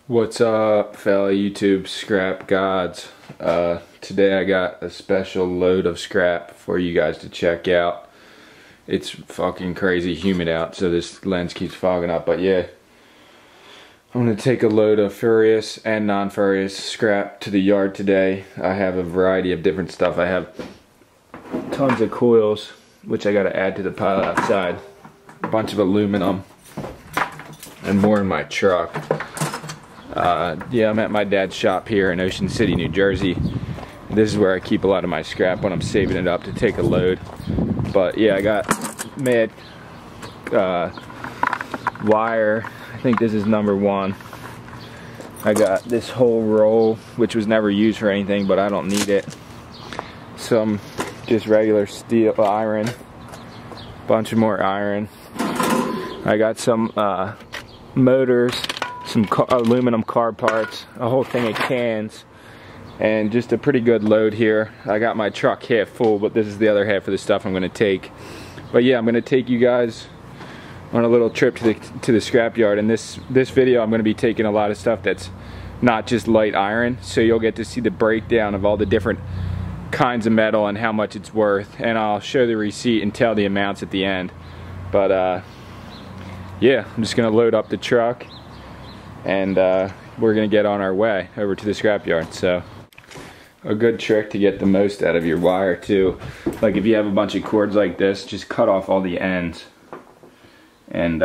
What's up, fellow YouTube scrap gods? Today I got a special load of scrap for you guys to check out. It's fucking crazy humid out, so this lens keeps fogging up, but yeah. I'm gonna take a load of ferrous and non-ferrous scrap to the yard today. I have a variety of different stuff. I have tons of coils, which I gotta add to the pile outside. A bunch of aluminum, and more in my truck. Yeah, I'm at my dad's shop here in Ocean City, New Jersey. This is where I keep a lot of my scrap when I'm saving it up to take a load. But yeah, I got mad wire. I think this is number 1. I got this whole roll, which was never used for anything, but I don't need it. Some just regular steel iron. Bunch of more iron. I got some motors, some aluminum car parts, a whole thing of cans, and just a pretty good load here. I got my truck half full, but this is the other half of the stuff I'm going to take. But yeah, I'm going to take you guys on a little trip to the scrapyard. And this video, I'm going to be taking a lot of stuff that's not just light iron, so you'll get to see the breakdown of all the different kinds of metal and how much it's worth. And I'll show the receipt and tell the amounts at the end. But yeah, I'm just going to load up the truck, and we're gonna get on our way over to the scrapyard. So a good trick to get the most out of your wire too, like if you have a bunch of cords like this, just cut off all the ends, and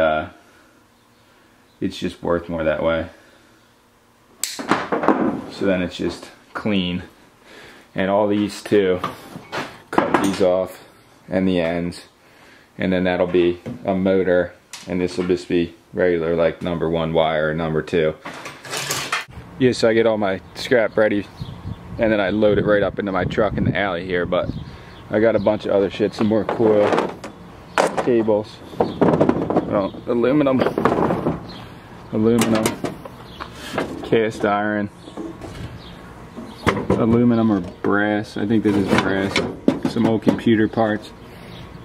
it's just worth more that way. So then it's just clean. And all these too, cut these off and the ends, and then that'll be a motor, and this will just be regular like number 1 wire or number 2. Yeah, so I get all my scrap ready and then I load it right up into my truck in the alley here. But I got a bunch of other shit, some more coil, cables, aluminum, cast iron, aluminum or brass, I think this is brass, some old computer parts,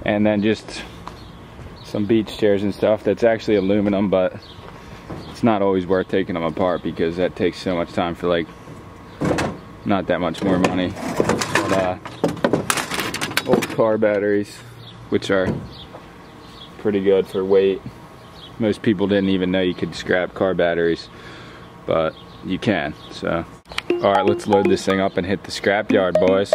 and then just some beach chairs and stuff that's actually aluminum, but it's not always worth taking them apart because that takes so much time for like not that much more money. But old car batteries, which are pretty good for weight. Most people didn't even know you could scrap car batteries, but you can. So alright, let's load this thing up and hit the scrapyard, boys.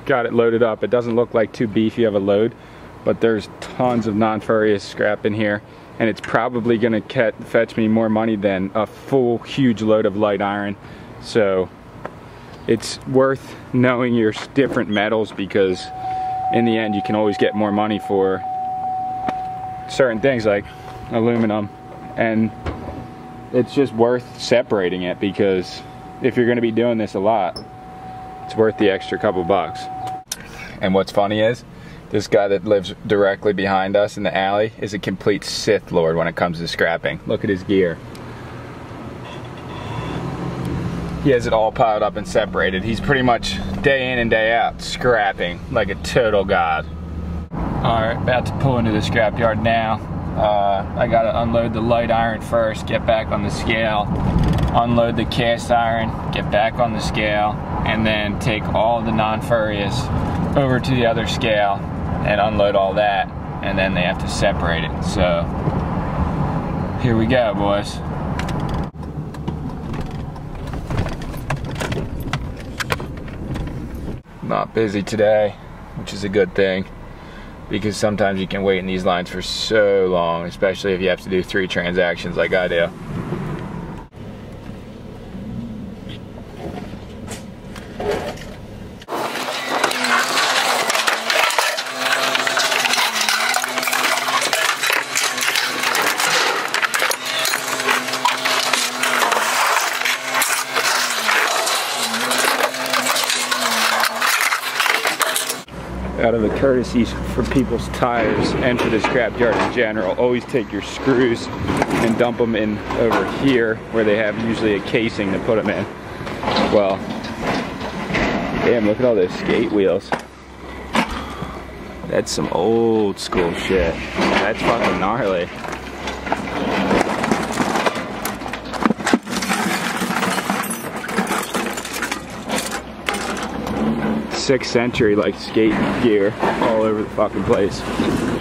Got it loaded up. It doesn't look like too beefy of a load, but there's tons of non-ferrous scrap in here, and it's probably gonna fetch me more money than a full huge load of light iron. So it's worth knowing your different metals, because in the end you can always get more money for certain things like aluminum, and it's just worth separating it, because if you're gonna be doing this a lot, it's worth the extra couple bucks. And what's funny is, this guy that lives directly behind us in the alley is a complete Sith Lord when it comes to scrapping. Look at his gear. He has it all piled up and separated. He's pretty much day in and day out scrapping like a total god. Alright, about to pull into the scrapyard now. I gotta unload the light iron first, get back on the scale, unload the cast iron, get back on the scale, and then take all the non-ferrous over to the other scale and unload all that, and then they have to separate it. So here we go, boys. Not busy today, which is a good thing, because sometimes you can wait in these lines for so long, especially if you have to do 3 transactions like I do. Out of a courtesy for people's tires and for the scrapyard in general, always take your screws and dump them in over here where they have usually a casing to put them in. Well, damn, look at all those skate wheels. That's some old school shit. That's fucking gnarly. Sixth century like skate gear all over the fucking place.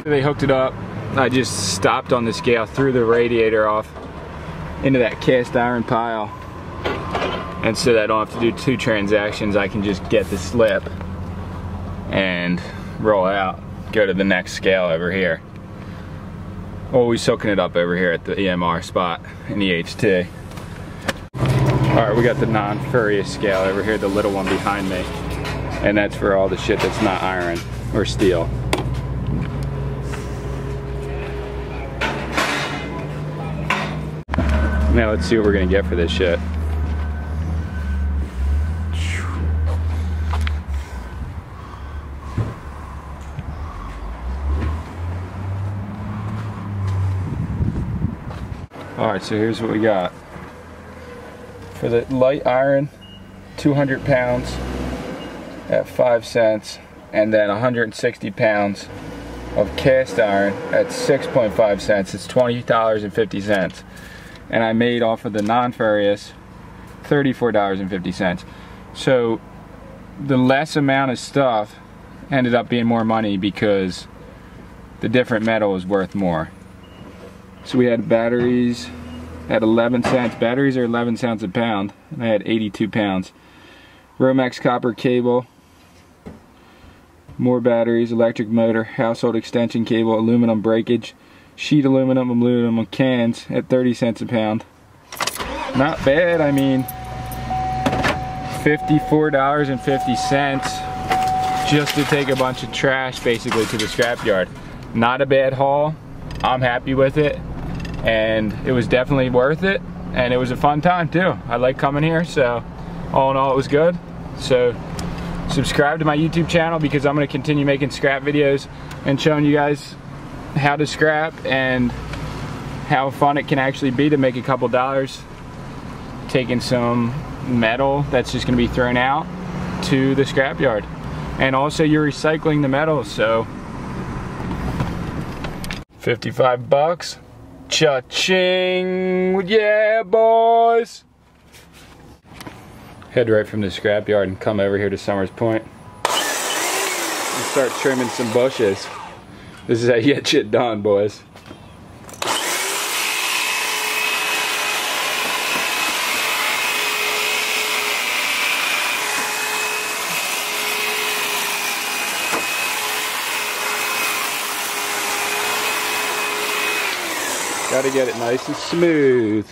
They hooked it up. I just stopped on the scale, threw the radiator off into that cast iron pile, and so that I don't have to do two transactions. I can just get the slip and roll out, go to the next scale over here. Always hooking it up over here at the EMR spot in the HT. Alright, we got the non-ferrous scale over here, the little one behind me. And that's for all the shit that's not iron or steel. Now let's see what we're gonna get for this shit. Alright, so here's what we got. For the light iron, 200 pounds at 5 cents, and then 160 pounds of cast iron at 6.5 cents. It's $20.50. And I made off of the non-ferrous $34.50. So the less amount of stuff ended up being more money because the different metal is worth more. So we had batteries at 11 cents. Batteries are 11 cents a pound, and I had 82 pounds. Romex copper cable, more batteries, electric motor, household extension cable, aluminum breakage, sheet aluminum cans at 30 cents a pound. Not bad. I mean, $54.50 just to take a bunch of trash basically to the scrapyard. Not a bad haul. I'm happy with it, and it was definitely worth it, and it was a fun time too. I like coming here, so all in all it was good. So subscribe to my YouTube channel because I'm going to continue making scrap videos and showing you guys how to scrap and how fun it can actually be to make a couple dollars taking some metal that's just going to be thrown out to the scrapyard. And also you're recycling the metal, so 55 bucks. Cha-ching! Yeah, boys! Head right from the scrapyard and come over here to Summers Point and start trimming some bushes. This is how you get shit done, boys. Gotta get it nice and smooth.